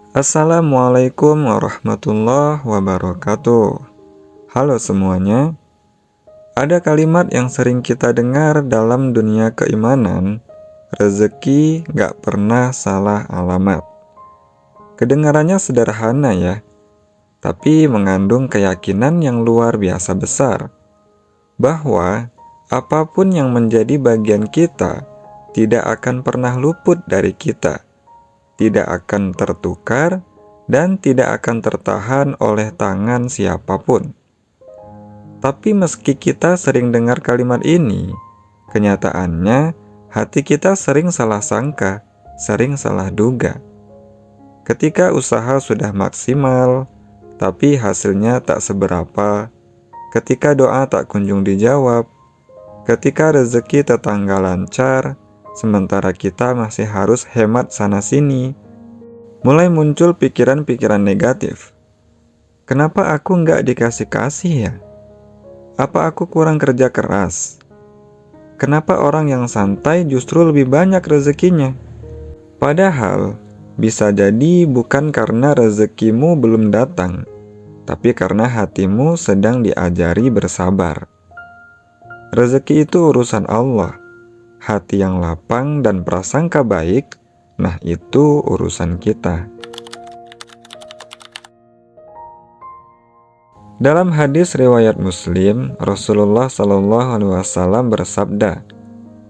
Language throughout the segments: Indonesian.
Assalamualaikum warahmatullahi wabarakatuh. Halo semuanya. Ada kalimat yang sering kita dengar dalam dunia keimanan, rezeki gak pernah salah alamat. Kedengarannya sederhana ya, tapi mengandung keyakinan yang luar biasa besar, bahwa apapun yang menjadi bagian kita tidak akan pernah luput dari kita, tidak akan tertukar, dan tidak akan tertahan oleh tangan siapapun. Tapi meski kita sering dengar kalimat ini, kenyataannya hati kita sering salah sangka, sering salah duga. Ketika usaha sudah maksimal, tapi hasilnya tak seberapa. Ketika doa tak kunjung dijawab. Ketika rezeki tetangga lancar, sementara kita masih harus hemat sana-sini. Mulai muncul pikiran-pikiran negatif. Kenapa aku nggak dikasih-kasih ya? Apa aku kurang kerja keras? Kenapa orang yang santai justru lebih banyak rezekinya? Padahal, bisa jadi bukan karena rezekimu belum datang, tapi karena hatimu sedang diajari bersabar. Rezeki itu urusan Allah. Hati yang lapang dan prasangka baik, nah itu urusan kita. Dalam hadis riwayat Muslim, Rasulullah SAW bersabda,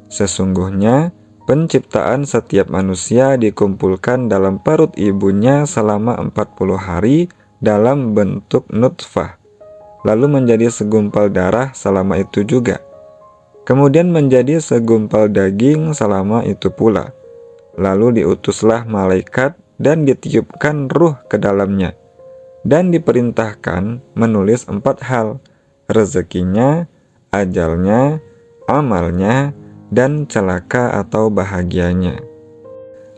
"Sesungguhnya penciptaan setiap manusia dikumpulkan dalam perut ibunya selama 40 hari dalam bentuk nutfah, lalu menjadi segumpal darah selama itu juga. Kemudian menjadi segumpal daging selama itu pula. Lalu diutuslah malaikat dan ditiupkan ruh ke dalamnya. Dan diperintahkan menulis 4 hal, rezekinya, ajalnya, amalnya, dan celaka atau bahagianya."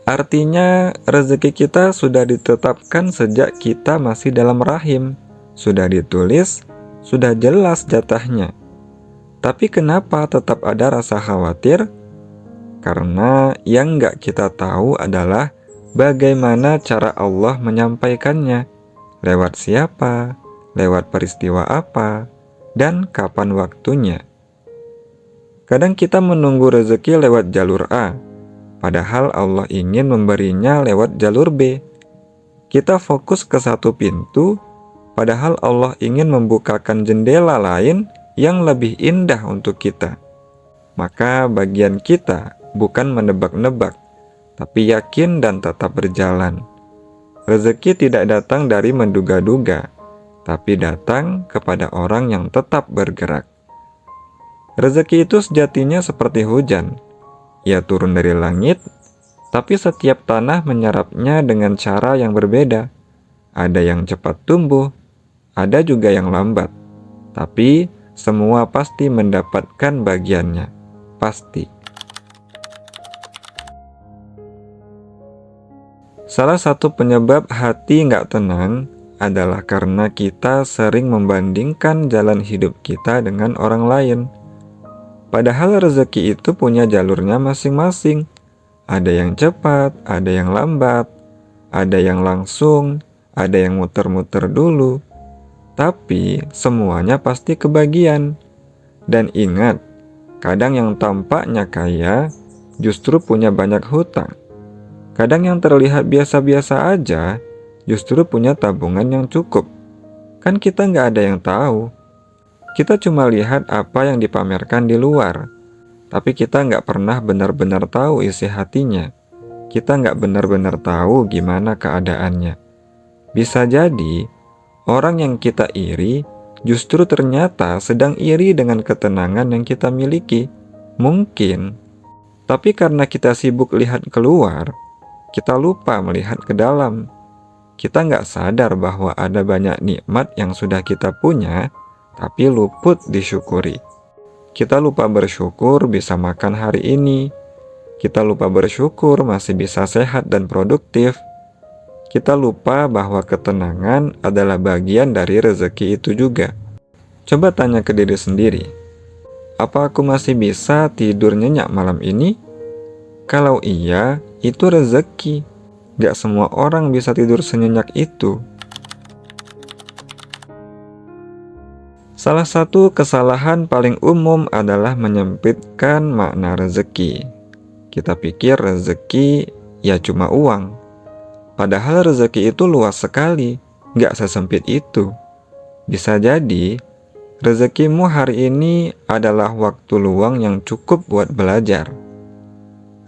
Artinya, rezeki kita sudah ditetapkan sejak kita masih dalam rahim. Sudah ditulis, sudah jelas jatahnya. Tapi kenapa tetap ada rasa khawatir? Karena yang gak kita tahu adalah bagaimana cara Allah menyampaikannya, lewat siapa, lewat peristiwa apa, dan kapan waktunya. Kadang kita menunggu rezeki lewat jalur A, padahal Allah ingin memberinya lewat jalur B. Kita fokus ke satu pintu, padahal Allah ingin membukakan jendela lain yang lebih indah untuk kita. Maka bagian kita bukan menebak-nebak, tapi yakin dan tetap berjalan. Rezeki tidak datang dari menduga-duga, tapi datang kepada orang yang tetap bergerak. Rezeki itu sejatinya seperti hujan. Ia turun dari langit, tapi setiap tanah menyerapnya dengan cara yang berbeda. Ada yang cepat tumbuh, ada juga yang lambat. Tapi semua pasti mendapatkan bagiannya. Pasti. Salah satu penyebab hati nggak tenang adalah karena kita sering membandingkan jalan hidup kita dengan orang lain. Padahal rezeki itu punya jalurnya masing-masing. Ada yang cepat, ada yang lambat, ada yang langsung, ada yang muter-muter dulu. Tapi semuanya pasti kebagian. Dan ingat, kadang yang tampaknya kaya justru punya banyak hutang. Kadang yang terlihat biasa-biasa aja justru punya tabungan yang cukup. Kan kita nggak ada yang tahu. Kita cuma lihat apa yang dipamerkan di luar. Tapi kita nggak pernah benar-benar tahu isi hatinya. Kita nggak benar-benar tahu gimana keadaannya. Bisa jadi orang yang kita iri justru ternyata sedang iri dengan ketenangan yang kita miliki. Mungkin. Tapi karena kita sibuk lihat keluar, kita lupa melihat ke dalam. Kita nggak sadar bahwa ada banyak nikmat yang sudah kita punya, tapi luput disyukuri. Kita lupa bersyukur bisa makan hari ini. Kita lupa bersyukur masih bisa sehat dan produktif. Kita lupa bahwa ketenangan adalah bagian dari rezeki itu juga. Coba tanya ke diri sendiri, apa aku masih bisa tidur nyenyak malam ini? Kalau iya, itu rezeki. Gak semua orang bisa tidur senyenyak itu. Salah satu kesalahan paling umum adalah menyempitkan makna rezeki. Kita pikir rezeki ya cuma uang. Padahal rezeki itu luas sekali, gak sesempit itu. Bisa jadi rezekimu hari ini adalah waktu luang yang cukup buat belajar.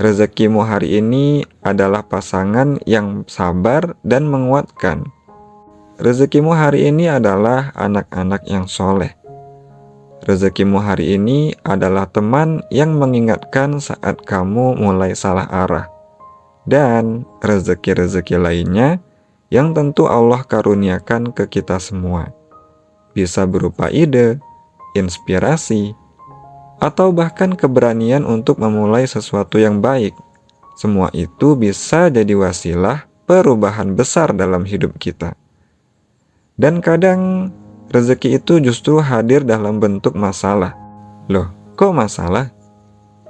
Rezekimu hari ini adalah pasangan yang sabar dan menguatkan. Rezekimu hari ini adalah anak-anak yang soleh. Rezekimu hari ini adalah teman yang mengingatkan saat kamu mulai salah arah. Dan rezeki-rezeki lainnya yang tentu Allah karuniakan ke kita semua. Bisa berupa ide, inspirasi, atau bahkan keberanian untuk memulai sesuatu yang baik. Semua itu bisa jadi wasilah perubahan besar dalam hidup kita. Dan kadang rezeki itu justru hadir dalam bentuk masalah. Loh, kok masalah?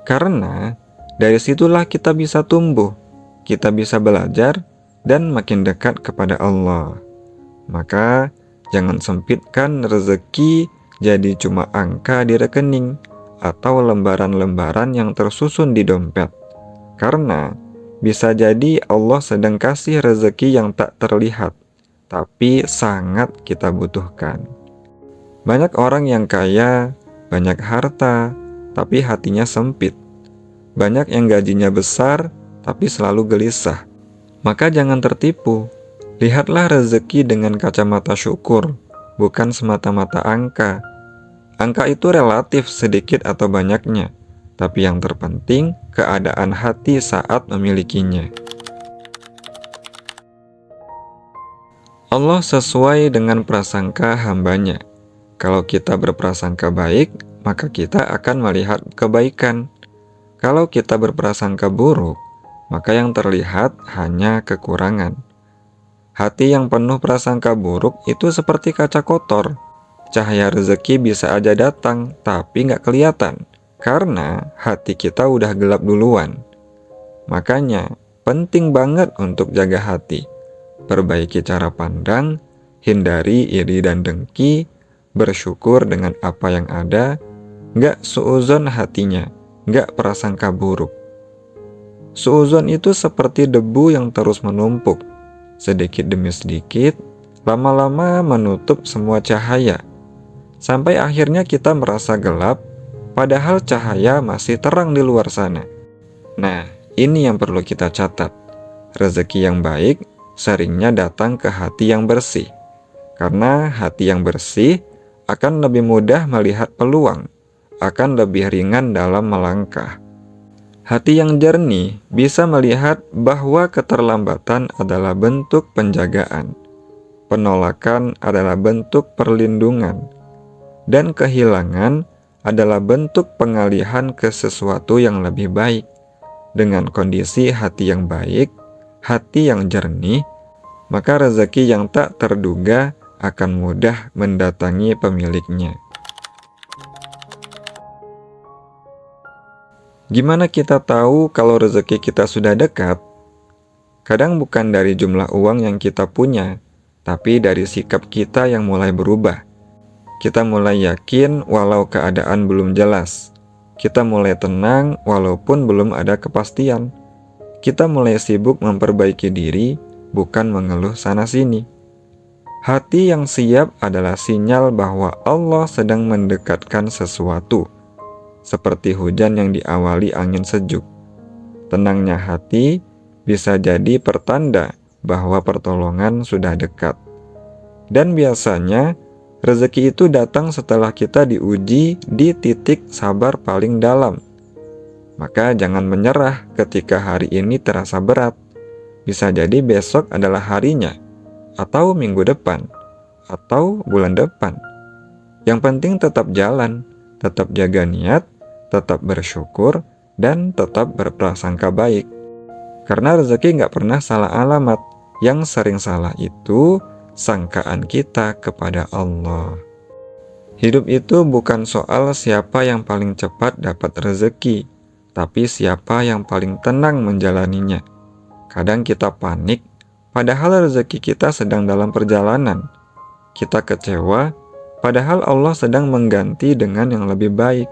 Karena dari situlah kita bisa tumbuh, kita bisa belajar, dan makin dekat kepada Allah. Maka jangan sempitkan rezeki jadi cuma angka di rekening atau lembaran-lembaran yang tersusun di dompet. Karena bisa jadi Allah sedang kasih rezeki yang tak terlihat, tapi sangat kita butuhkan. Banyak orang yang kaya, banyak harta, tapi hatinya sempit. Banyak yang gajinya besar, tapi selalu gelisah. Maka jangan tertipu. Lihatlah rezeki dengan kacamata syukur, bukan semata-mata angka. Angka itu relatif sedikit atau banyaknya, tapi yang terpenting keadaan hati saat memilikinya. Allah sesuai dengan prasangka hambanya. Kalau kita berprasangka baik, maka kita akan melihat kebaikan. Kalau kita berprasangka buruk, maka yang terlihat hanya kekurangan. Hati yang penuh prasangka buruk itu seperti kaca kotor. Cahaya rezeki bisa aja datang, tapi nggak kelihatan, karena hati kita udah gelap duluan. Makanya, penting banget untuk jaga hati. Perbaiki cara pandang, hindari iri dan dengki, bersyukur dengan apa yang ada, nggak suuzon hatinya, nggak prasangka buruk. Suuzon itu seperti debu yang terus menumpuk, sedikit demi sedikit, lama-lama menutup semua cahaya. Sampai akhirnya kita merasa gelap, padahal cahaya masih terang di luar sana. Nah, ini yang perlu kita catat. Rezeki yang baik seringnya datang ke hati yang bersih. Karena hati yang bersih akan lebih mudah melihat peluang, akan lebih ringan dalam melangkah. Hati yang jernih bisa melihat bahwa keterlambatan adalah bentuk penjagaan. Penolakan adalah bentuk perlindungan. Dan kehilangan adalah bentuk pengalihan ke sesuatu yang lebih baik. Dengan kondisi hati yang baik, hati yang jernih, maka rezeki yang tak terduga akan mudah mendatangi pemiliknya. Gimana kita tahu kalau rezeki kita sudah dekat? Kadang bukan dari jumlah uang yang kita punya, tapi dari sikap kita yang mulai berubah. Kita mulai yakin walau keadaan belum jelas. Kita mulai tenang walaupun belum ada kepastian. Kita mulai sibuk memperbaiki diri, bukan mengeluh sana-sini. Hati yang siap adalah sinyal bahwa Allah sedang mendekatkan sesuatu, seperti hujan yang diawali angin sejuk. Tenangnya hati bisa jadi pertanda bahwa pertolongan sudah dekat. Dan biasanya, rezeki itu datang setelah kita diuji di titik sabar paling dalam. Maka jangan menyerah ketika hari ini terasa berat. Bisa jadi besok adalah harinya, atau minggu depan, atau bulan depan. Yang penting tetap jalan, tetap jaga niat, tetap bersyukur, dan tetap berprasangka baik. Karena rezeki nggak pernah salah alamat. Yang sering salah itu sangkaan kita kepada Allah. Hidup itu bukan soal siapa yang paling cepat dapat rezeki, tapi siapa yang paling tenang menjalaninya. Kadang kita panik, padahal rezeki kita sedang dalam perjalanan. Kita kecewa, padahal Allah sedang mengganti dengan yang lebih baik.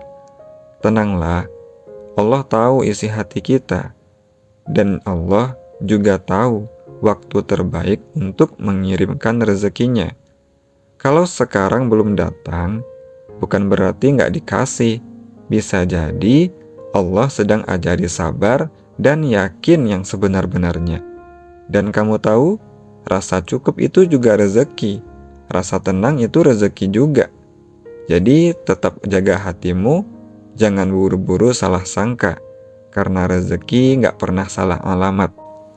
Tenanglah, Allah tahu isi hati kita. Dan Allah juga tahu waktu terbaik untuk mengirimkan rezekinya. Kalau sekarang belum datang, bukan berarti nggak dikasih. Bisa jadi Allah sedang ajari sabar dan yakin yang sebenar-benarnya. Dan kamu tahu, rasa cukup itu juga rezeki. Rasa tenang itu rezeki juga. Jadi tetap jaga hatimu, jangan buru-buru salah sangka. Karena rezeki nggak pernah salah alamat,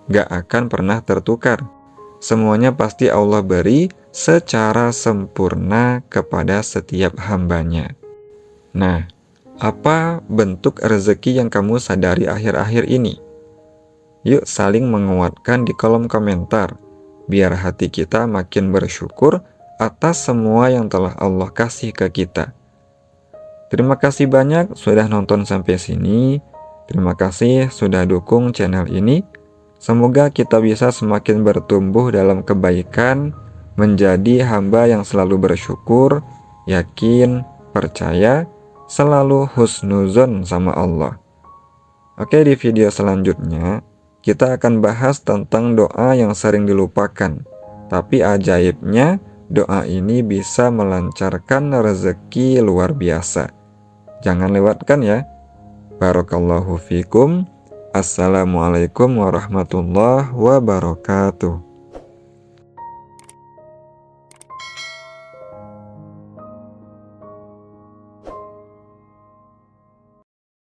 nggak akan pernah tertukar. Semuanya pasti Allah beri secara sempurna kepada setiap hambanya. Nah, apa bentuk rezeki yang kamu sadari akhir-akhir ini? Yuk saling menguatkan di kolom komentar, biar hati kita makin bersyukur atas semua yang telah Allah kasih ke kita. Terima kasih banyak sudah nonton sampai sini. Terima kasih sudah dukung channel ini. Semoga kita bisa semakin bertumbuh dalam kebaikan, menjadi hamba yang selalu bersyukur, yakin, percaya, selalu husnuzon sama Allah. Oke, di video selanjutnya kita akan bahas tentang doa yang sering dilupakan. Tapi ajaibnya, doa ini bisa melancarkan rezeki luar biasa. Jangan lewatkan ya. Barakallahu fikum. Assalamualaikum warahmatullahi wabarakatuh.